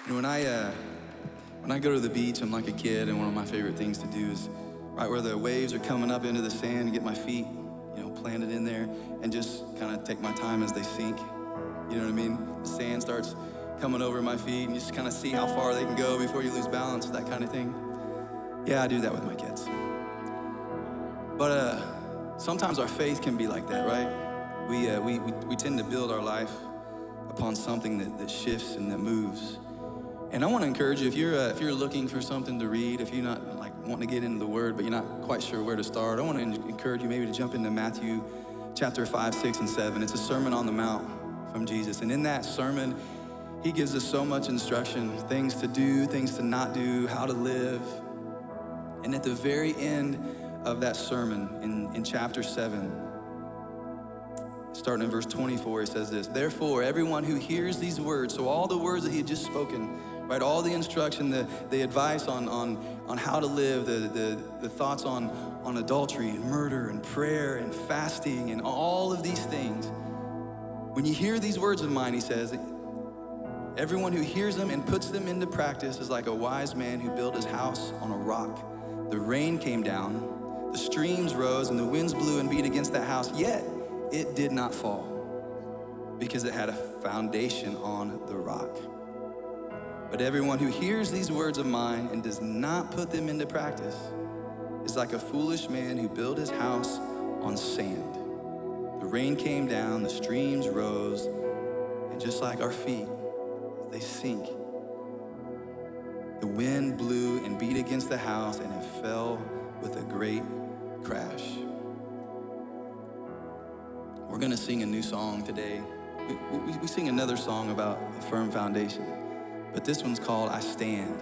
When I go to the beach, I'm like a kid, and one of my favorite things to do is right where the waves are coming up into the sand, get my feet, planted in there, and just kind of take my time as they sink. You know what I mean? The sand starts coming over my feet, and you just kind of see how far they can go before you lose balance, that kind of thing. Yeah, I do that with my kids. But sometimes our faith can be like that, right? We tend to build our life upon something that shifts and that moves. And I want to encourage you, if you're looking for something to read, if you're not like wanting to get into the Word, but you're not quite sure where to start, I want to encourage you maybe to jump into Matthew chapter 5, 6, and 7. It's a Sermon on the Mount from Jesus. And in that sermon, he gives us so much instruction, things to do, things to not do, how to live. And at the very end of that sermon, in chapter 7, starting in verse 24, he says this: "Therefore, everyone who hears these words," so all the words that he had just spoken, right, all the instruction, the advice on how to live, the thoughts on adultery and murder and prayer and fasting and all of these things. When you hear these words of mine, he says, everyone who hears them and puts them into practice is like a wise man who built his house on a rock. The rain came down, the streams rose, and the winds blew and beat against that house, yet it did not fall, because it had a foundation on the rock. But everyone who hears these words of mine and does not put them into practice is like a foolish man who built his house on sand. The rain came down, the streams rose, and just like our feet, they sink. The wind blew and beat against the house, and it fell with a great crash. We're gonna sing a new song today. We sing another song about a firm foundation, but this one's called I Stand.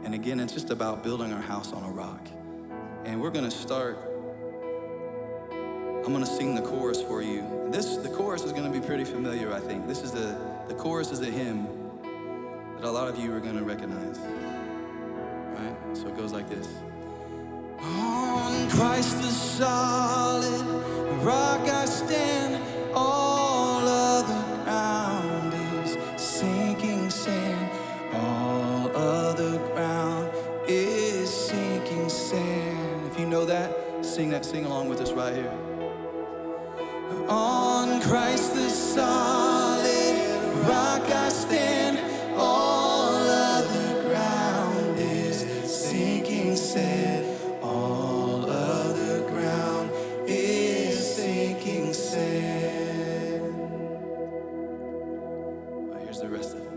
And again, it's just about building our house on a rock. And we're gonna start, I'm gonna sing the chorus for you. And the chorus is gonna be pretty familiar, I think. The chorus is a hymn that a lot of you are gonna recognize, right? So it goes like this. On Christ the solid rock I stand, all other ground is sinking sand. All other ground is sinking sand. If you know that, sing along with us right here. On Christ the solid rock I stand, all other ground is sinking sand. All other ground is sinking sand. All right, here's the rest of it.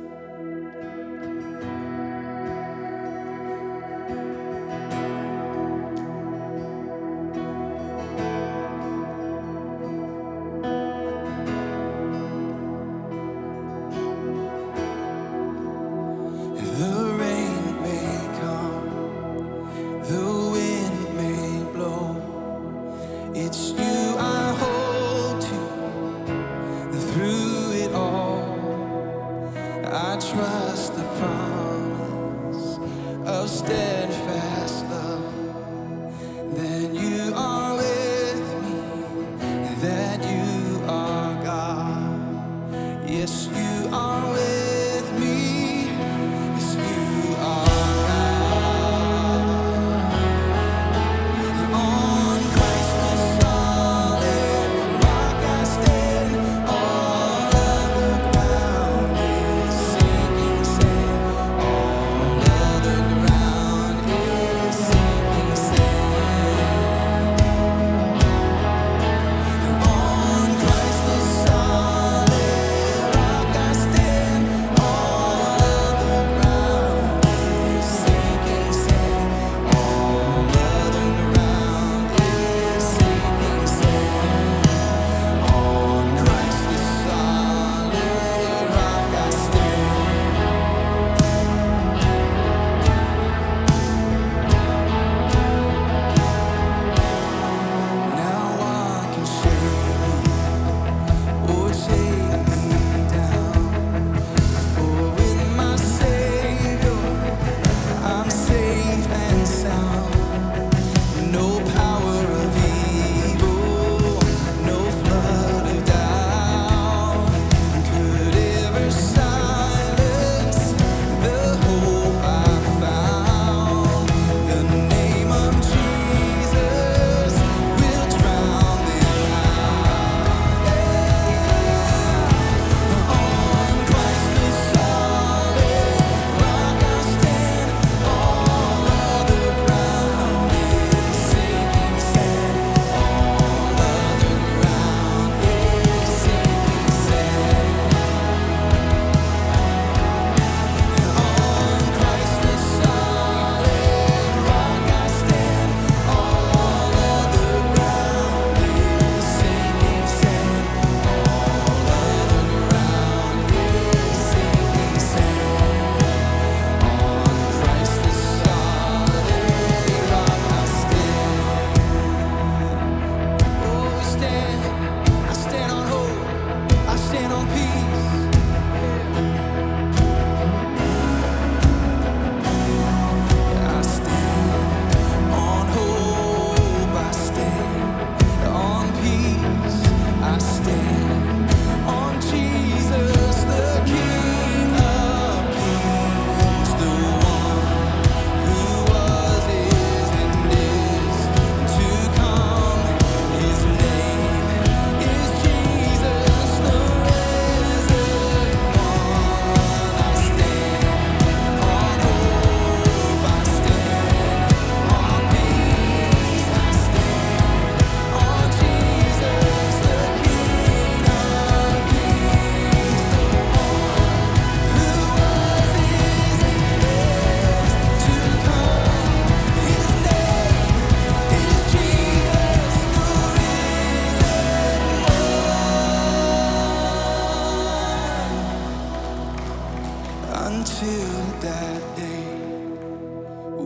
until that day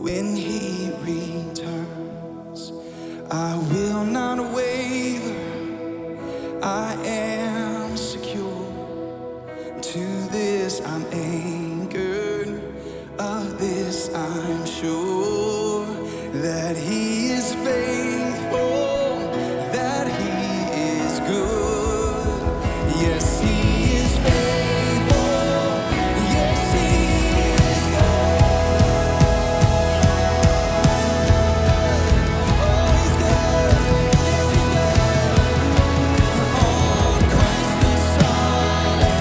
when he returns. I will not waver, I am secure. To this I'm anchored, of this I'm sure, that he is faithful, that he is good. Yes, he is faithful, yes, he is good. Oh, he's good, yes, he's good. On Christ the solid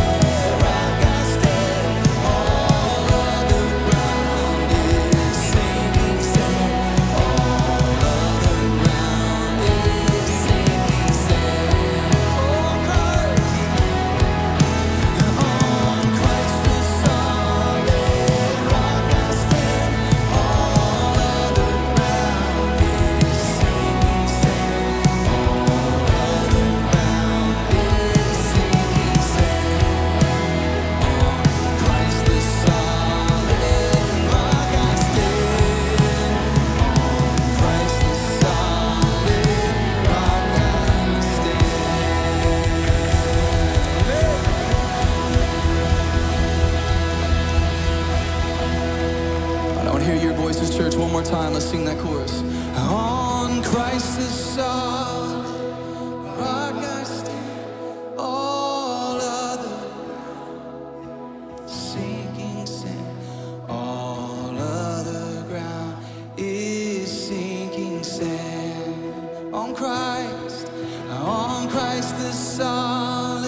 rock I stand, all other ground is sinking sand. All other ground is sinking sand. On Christ the solid rock I stand, all other ground is sinking sand. All other ground is sinking sand. On Christ the solid rock I stand. On Christ the solid rock I stand. I want to hear your voices, church, one more time. Let's sing that chorus. On Christ the solid rock I stand. All other sinking sand. All other ground is sinking sand. On Christ the solid.